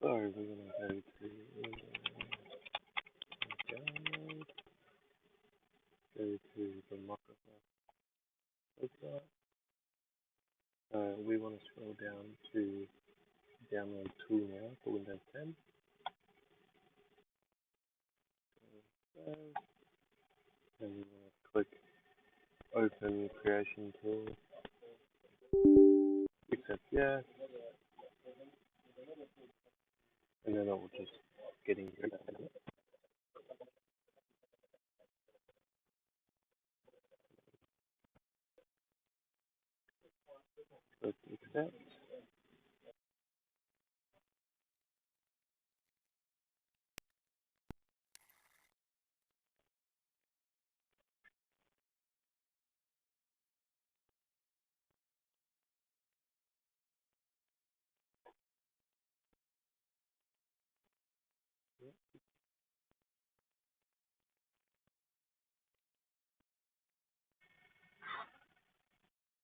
So we're going to go to download, go to the Microsoft website. We want to scroll down to download tool now for Windows 10. So, and we want to click open creation tool, accept yes, and then it will just get in here. Click accept.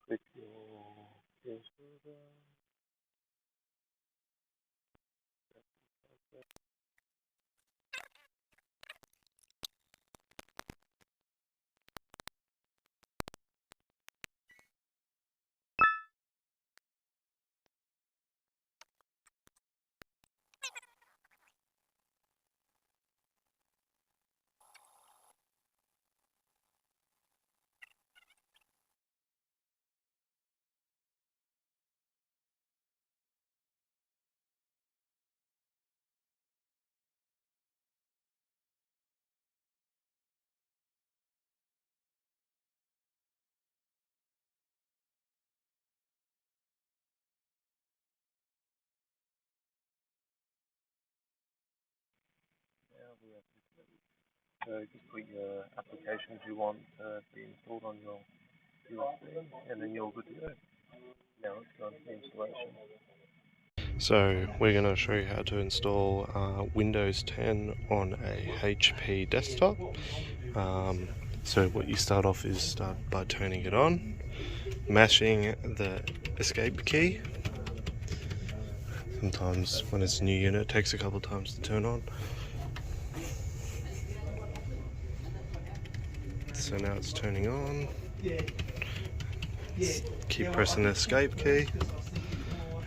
Click your server. Just put your applications you want to be installed on your USB, and then you're good to go. Now let's go on to the installation. So we're going to show you how to install Windows 10 on a HP desktop. So what you start off is by turning it on, mashing the escape key. Sometimes when it's a new unit it takes a couple of times to turn on. So now it's turning on. Keep pressing the escape key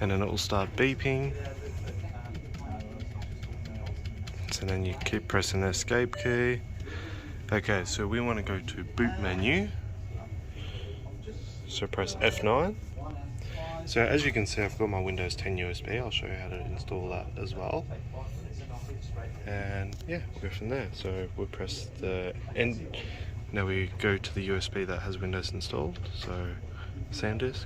and then it will start beeping. So then you keep pressing the escape key. Okay, so we want to go to boot menu. So press F9. So as you can see, I've got my Windows 10 USB. I'll show you how to install that as well. And yeah, we'll go from there. So we'll press the end. Now we go to the USB that has Windows installed. So SanDisk.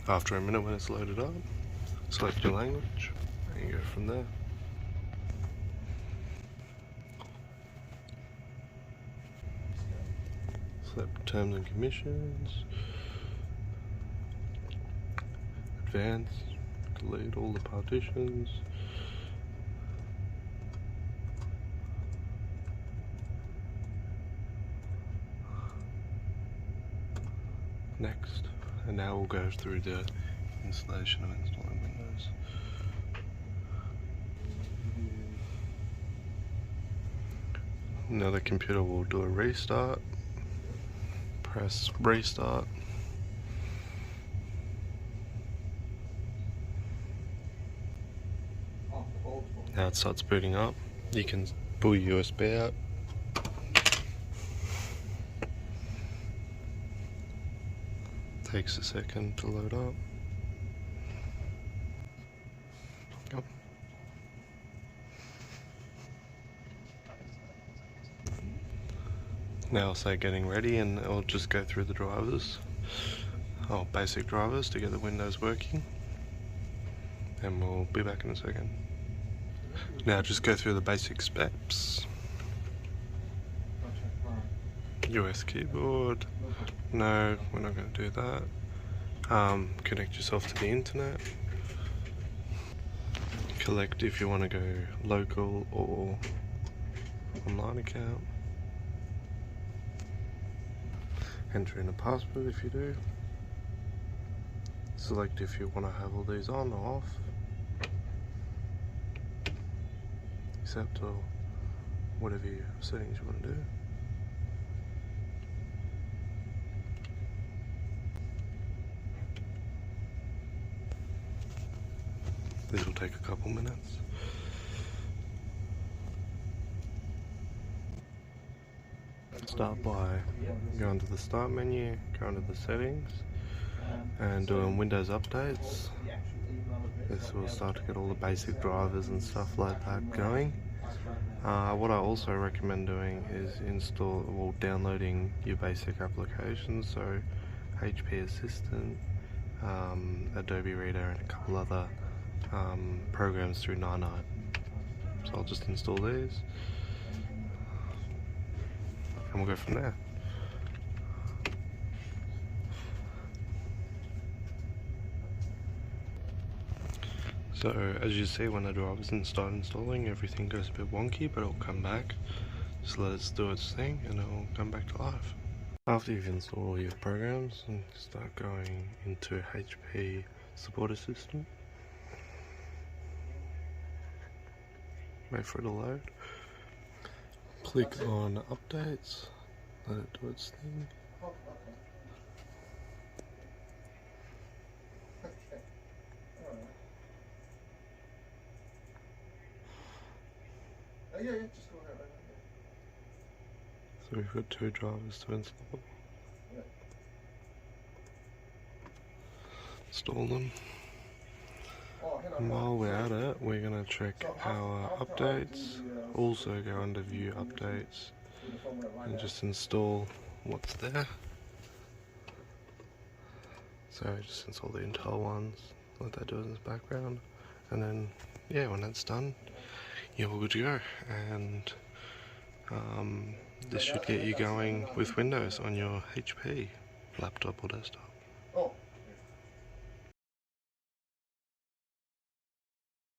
After a minute when it's loaded up, select your language and you go from there. Select terms and conditions, advance, delete all the partitions. Next, and now we'll go through the installation of installing Windows. Now the computer will do a restart. Press restart. Now it starts booting up. You can pull your USB out. Takes a second to load up. Yep. Now I'll say getting ready and I'll just go through the drivers. Basic drivers to get the Windows working. And we'll be back in a second. Now just go through the basic steps. US keyboard. No, we're not going to do that. Connect yourself to the internet. Select if you want to go local or online account. Enter in a password if you do. Select if you want to have all these on or off. Accept or whatever settings you want to do. This will take a couple minutes. Start by going to the start menu, going to the settings, and doing Windows updates. This will start to get all the basic drivers and stuff like that going. What I also recommend doing is downloading your basic applications, so HP Assistant, Adobe Reader, and a couple other programs through 99. So I'll just install these and we'll go from there. So as you see, when the drivers start installing, everything goes a bit wonky, but it'll come back. Just let it do its thing and it'll come back to life. After you've installed all your programs, and start going into HP Support Assistant. Wait for it to load. Click on Updates, let it do its thing. Yeah, just go ahead. So we've got 2 drivers to install. Yeah. Install them. And while we're at it, we're going to check our updates. Also go under View Updates and just install what's there. So just install the Intel ones, let that do it in the background, and then yeah, when that's done, you're all good to go. And this should get you going with Windows on your HP laptop or desktop.